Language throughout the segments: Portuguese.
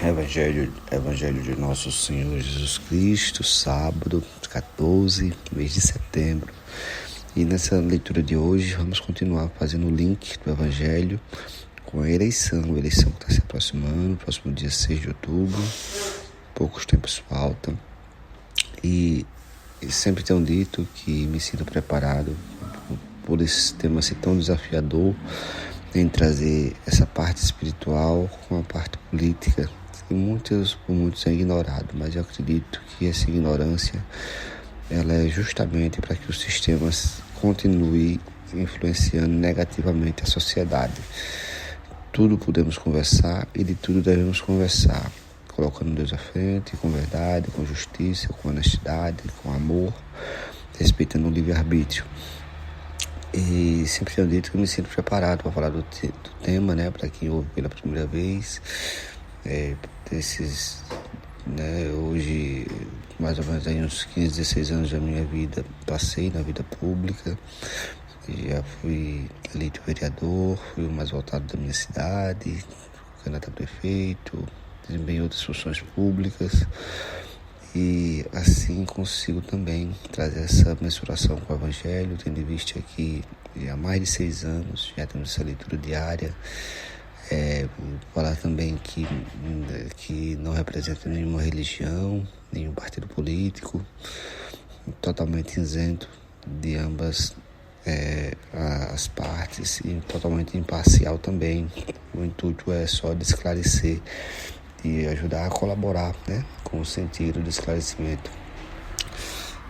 Evangelho de Nosso Senhor Jesus Cristo, sábado, 14, mês de setembro. E nessa leitura de hoje, vamos continuar fazendo o link do Evangelho com a eleição que está se aproximando, próximo dia 6 de outubro, poucos tempos faltam. E sempre tenho dito que me sinto preparado por esse tema ser tão desafiador, em trazer essa parte espiritual com a parte política, que por muitos é ignorado, mas eu acredito que essa ignorância ela é justamente para que o sistema continue influenciando negativamente a sociedade. Tudo podemos conversar e de tudo devemos conversar, colocando Deus à frente, com verdade, com justiça, com honestidade, com amor, respeitando o livre-arbítrio. E sempre tenho dito que eu me sinto preparado para falar do tema, né? Para quem ouve pela primeira vez, hoje, mais ou menos aí uns 15, 16 anos da minha vida, passei na vida pública, já fui eleito vereador, fui o mais votado da minha cidade, candidato a prefeito, desempenhei outras funções públicas. E assim consigo também trazer essa mensuração com o Evangelho, tendo em vista que há mais de 6 anos já temos essa leitura diária. Falar também que não representa nenhuma religião, nenhum partido político, totalmente isento de ambas as partes e totalmente imparcial também. O intuito é só de esclarecer e ajudar a colaborar, com o sentido do esclarecimento.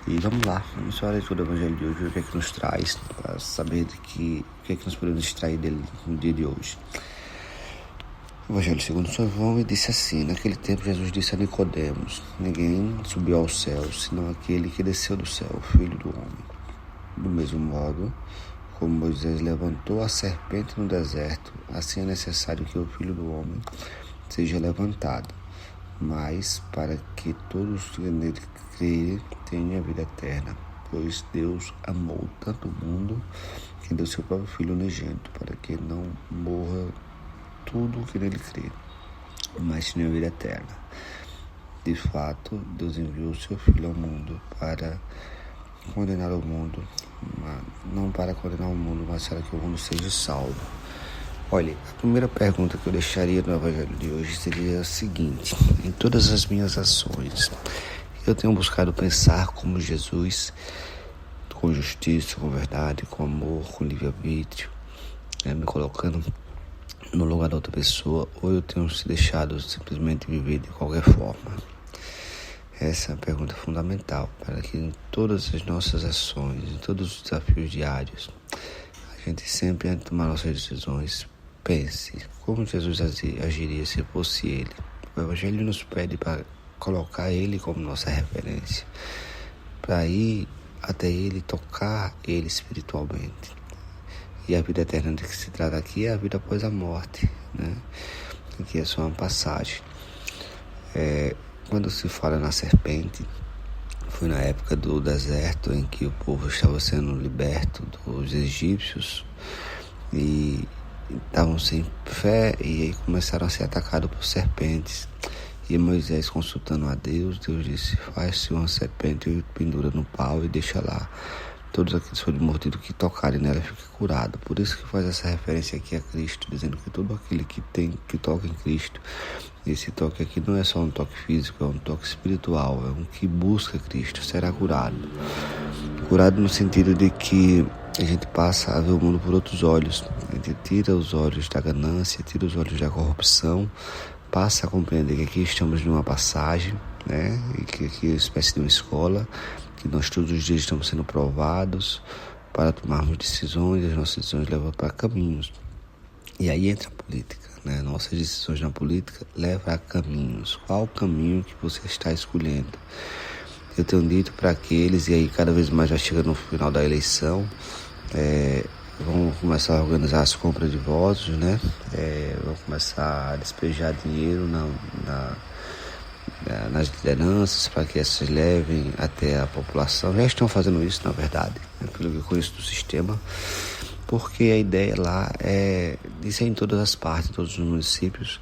E vamos lá, vamos para a leitura do Evangelho de hoje, o que é que nos traz, para saber o que é que nós podemos extrair dele no dia de hoje. O Evangelho segundo São João, e disse assim: naquele tempo Jesus disse a Nicodemos: ninguém subiu ao céu, senão aquele que desceu do céu, o Filho do Homem. Do mesmo modo, como Moisés levantou a serpente no deserto, assim é necessário que o Filho do Homem seja levantado, mas para que todos que nele crerem tenham a vida eterna. Pois Deus amou tanto o mundo que deu seu próprio Filho unigênito, para que não morra tudo que nele crê, mas tenha a vida eterna. De fato, Deus enviou o seu Filho ao mundo para condenar o mundo, não para condenar o mundo, mas para que o mundo seja salvo. Olha, a primeira pergunta que eu deixaria no Evangelho de hoje seria a seguinte: em todas as minhas ações, eu tenho buscado pensar como Jesus, com justiça, com verdade, com amor, com livre-arbítrio, me colocando no lugar da outra pessoa, ou eu tenho se deixado simplesmente viver de qualquer forma? Essa é a pergunta fundamental para que em todas as nossas ações, em todos os desafios diários, a gente sempre, antes de tomar nossas decisões, pense como Jesus agiria se fosse Ele. O Evangelho nos pede para colocar Ele como nossa referência, para ir até Ele, tocar Ele espiritualmente. E a vida eterna de que se trata aqui é a vida após a morte, que é só uma passagem. Quando se fala na serpente, foi na época do deserto em que o povo estava sendo liberto dos egípcios e estavam sem fé, e aí começaram a ser atacados por serpentes. E Moisés, consultando a Deus, Deus disse: faz-se uma serpente e pendura no pau e deixa lá. Todos aqueles que forem mordidos que tocarem nela fiquem curados. Por isso que faz essa referência aqui a Cristo, dizendo que todo aquele que toca em Cristo, esse toque aqui não é só um toque físico, é um toque espiritual, é um que busca Cristo, será curado. Curado no sentido de que a gente passa a ver o mundo por outros olhos. A gente tira os olhos da ganância, tira os olhos da corrupção, passa a compreender que aqui estamos numa passagem, e que aqui é uma espécie de uma escola, que nós todos os dias estamos sendo provados para tomarmos decisões, e as nossas decisões levam para caminhos. E aí entra a política, Nossas decisões na política levam a caminhos. Qual o caminho que você está escolhendo? Eu tenho dito para aqueles, e aí cada vez mais já chega no final da eleição, vão começar a organizar as compras de votos, vão começar a despejar dinheiro nas lideranças para que essas levem até a população. Já estão fazendo isso, na verdade, pelo que eu conheço do sistema, porque a ideia lá é, isso é em todas as partes, em todos os municípios,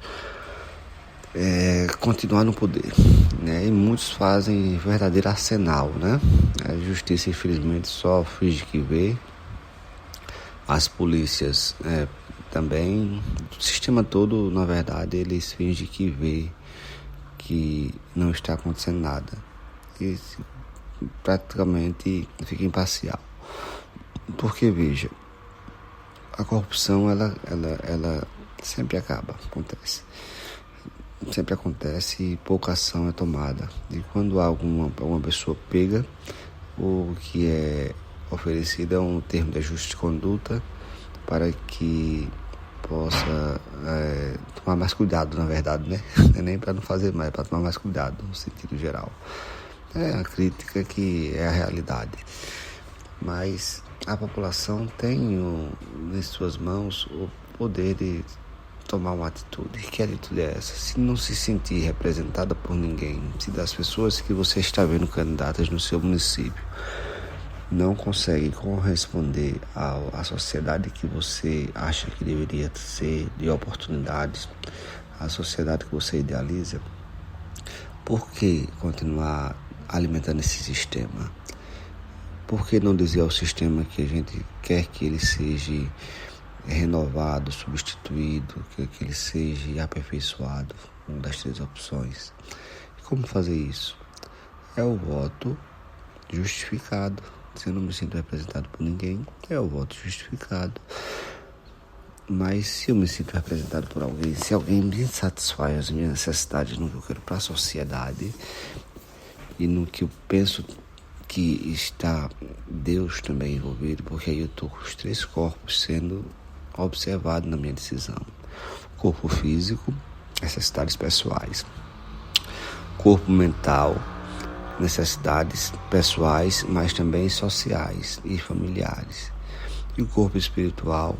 continuar no poder, né? E muitos fazem verdadeiro arsenal, né? A justiça, infelizmente, só finge que vê. As polícias também, o sistema todo, na verdade, eles fingem que vê que não está acontecendo nada. E praticamente fica imparcial. Porque, veja, a corrupção, ela sempre acontece. Sempre acontece e pouca ação é tomada. E quando alguma pessoa pega, o que é oferecido é um termo de ajuste de conduta para que possa tomar mais cuidado, na verdade, né? Não é nem para não fazer mais, é para tomar mais cuidado, no sentido geral. É a crítica que é a realidade. Mas a população tem em suas mãos o poder de tomar uma atitude. Que atitude é essa? Se não se sentir representada por ninguém, se das pessoas que você está vendo candidatas no seu município não consegue corresponder à sociedade que você acha que deveria ser de oportunidades, a sociedade que você idealiza, por que continuar alimentando esse sistema? Por que não dizer ao sistema que a gente quer que ele seja renovado, substituído, que ele seja aperfeiçoado? Uma das 3 opções. E como fazer isso? É o voto justificado. Se eu não me sinto representado por ninguém, é o voto justificado. Mas se eu me sinto representado por alguém, se alguém me satisfaz as minhas necessidades no que eu quero para a sociedade e no que eu penso que está Deus também envolvido, porque aí eu estou com os 3 corpos sendo observados na minha decisão. Corpo físico, necessidades pessoais. Corpo mental, necessidades pessoais, mas também sociais e familiares. E o corpo espiritual,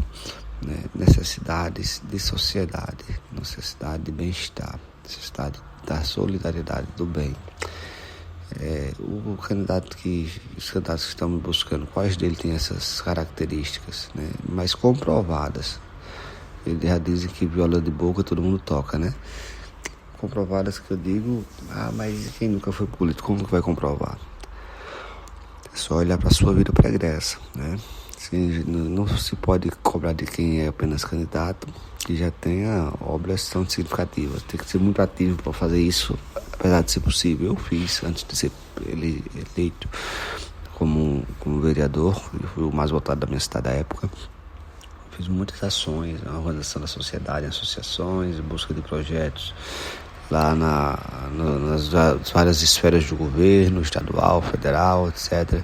né, necessidades de sociedade, necessidade de bem-estar, necessidade da solidariedade, do bem. Os candidatos que estão me buscando, quais deles têm essas características, né, mais comprovadas? Eles já dizem que viola de boca todo mundo toca, né? Comprovadas que eu digo, mas quem nunca foi político, como que vai comprovar? É só olhar para a sua vida pregressa, né? Não se pode cobrar de quem é apenas candidato que já tenha obras tão significativas. Tem que ser muito ativo para fazer isso, apesar de ser possível. Eu fiz antes de ser eleito como vereador, eu fui o mais votado da minha cidade à época. Fiz muitas ações, a organização da sociedade, associações, busca de projetos lá nas várias esferas do governo, estadual, federal, etc.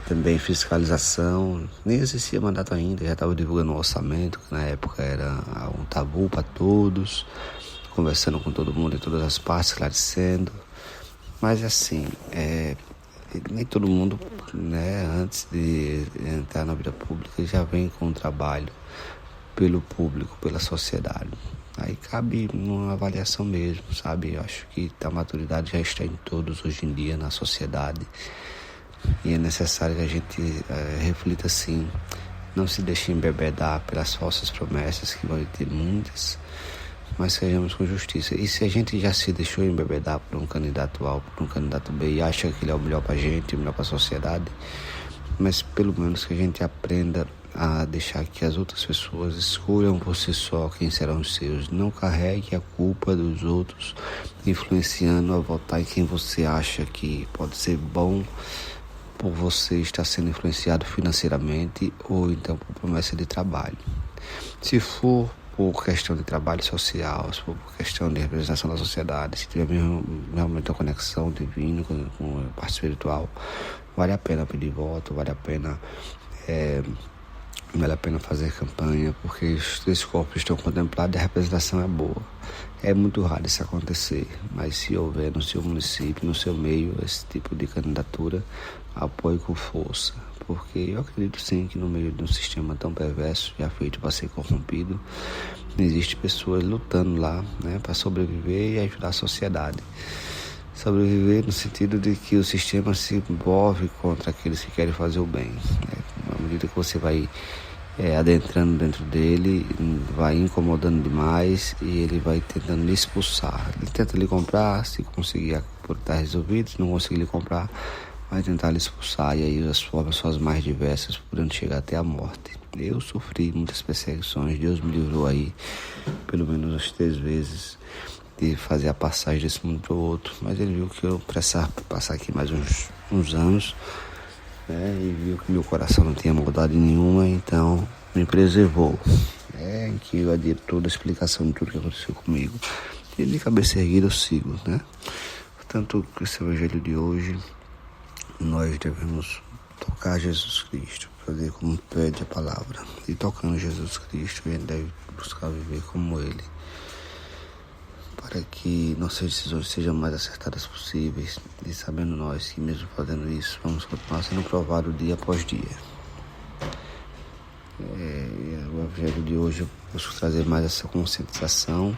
Também fiscalização, nem exercia mandato ainda, já estava divulgando o orçamento, que na época era um tabu para todos, conversando com todo mundo em todas as partes, esclarecendo. Mas assim, nem todo mundo, né, antes de entrar na vida pública já vem com um trabalho pelo público, pela sociedade. Aí cabe uma avaliação mesmo, sabe? Eu acho que a maturidade já está em todos hoje em dia na sociedade e é necessário que a gente reflita assim, não se deixe embebedar pelas falsas promessas, que vão ter muitas, mas sejamos com justiça. E se a gente já se deixou embebedar por um candidato A, por um candidato B e acha que ele é o melhor para a gente, o melhor para a sociedade, mas pelo menos que a gente aprenda a deixar que as outras pessoas escolham por si só quem serão os seus. Não carregue a culpa dos outros influenciando a votar em quem você acha que pode ser bom por você estar sendo influenciado financeiramente ou então por promessa de trabalho. Se for por questão de trabalho social, se for por questão de representação da sociedade, se tiver realmente uma conexão divina com a parte espiritual, vale a pena pedir voto, vale a pena fazer campanha, porque os 3 corpos estão contemplados e a representação é boa. É muito raro isso acontecer, mas se houver no seu município, no seu meio, esse tipo de candidatura, apoie com força, porque eu acredito sim que no meio de um sistema tão perverso, já feito para ser corrompido, existem pessoas lutando lá, né, para sobreviver e ajudar a sociedade. Sobreviver no sentido de que o sistema se move contra aqueles que querem fazer o bem, né? À medida que você vai adentrando dentro dele, vai incomodando demais e ele vai tentando lhe expulsar. Ele tenta lhe comprar, se conseguir estar resolvido, se não conseguir lhe comprar, vai tentar lhe expulsar, e aí as formas são as mais diversas, podendo chegar até a morte. Eu sofri muitas perseguições, Deus me livrou aí, pelo menos umas 3 vezes, de fazer a passagem desse mundo para o outro, mas ele viu que eu precisava passar aqui mais uns anos, e viu que meu coração não tinha maldade nenhuma, então me preservou, em que eu adiro toda a explicação de tudo que aconteceu comigo, e de cabeça erguida eu sigo, Portanto, com esse evangelho de hoje, nós devemos tocar Jesus Cristo, fazer como pede a palavra, e tocando Jesus Cristo, a gente deve buscar viver como Ele, para que nossas decisões sejam mais acertadas possíveis, e sabendo nós que mesmo fazendo isso, vamos continuar sendo provados dia após dia. O evangelho de hoje eu busco trazer mais essa conscientização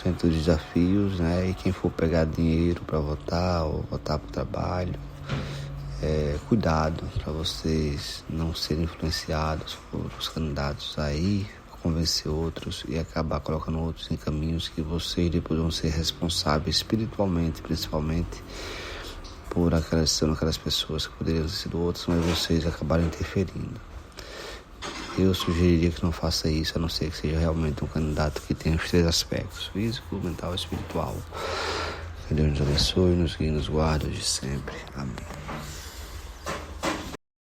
frente aos desafios, e quem for pegar dinheiro para votar ou votar para o trabalho, cuidado para vocês não serem influenciados por os candidatos aí, convencer outros e acabar colocando outros em caminhos que vocês depois vão ser responsáveis espiritualmente, principalmente, por aquelas pessoas que poderiam ter sido outras, mas vocês acabaram interferindo. Eu sugeriria que não faça isso, a não ser que seja realmente um candidato que tenha os 3 aspectos: físico, mental e espiritual. Que Deus nos abençoe, nos guie, nos guarde de sempre. Amém.